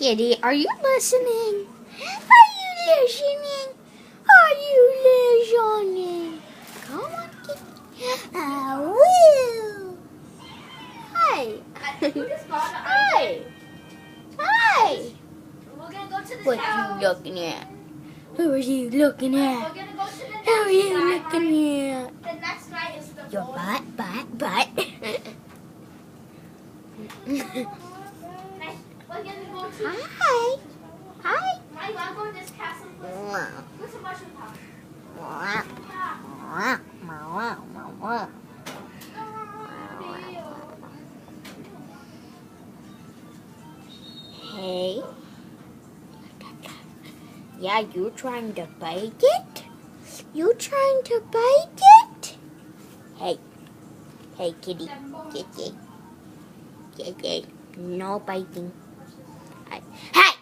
Kitty, are you listening? Are you listening? Are you listening? Come on, Kitty. Woo! Hi. Hi. Hi. We're gonna go to the What are you looking at? Who are you looking at? We're gonna go to the next Who are you guy. looking at? The next guy is the Your boy. butt. We're gonna go to. Hi. Hi. My mom go to this castle. What's the mushroom house? Hey. Yeah, you trying to bite it? You trying to bite it? Hey. Hey, kitty. Kitty. Kitty. No biting. Hey!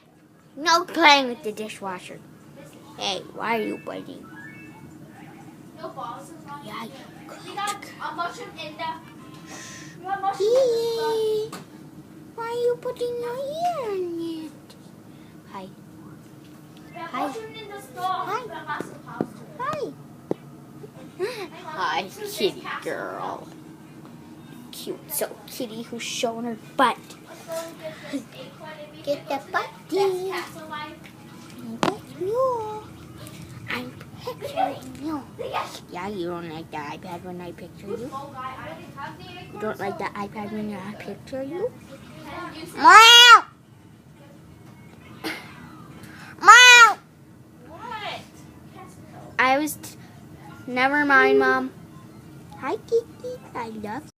No playing with the dishwasher. Hey, why are you biting? No balls in one. Yeah, We got a mushroom in the. We got mushroom in the why are you putting your ear in it? Hi. We have Hi. mushroom in the store. Hi. We got mushroom house too. Hi. Hi, kitty girl. Cute, so kitty who's showing her butt. Let's go get this acorn and we Get can the go to butty. Best castle life. That's you. I'm picturing you. Yes. Yeah, you don't like the iPad when I picture you? Oh, guy, I didn't have the acorn. You don't like the iPad when I picture you? Can you see Meow! Meow! what? I was... Never mind, Mom. Hi, Kiki. I love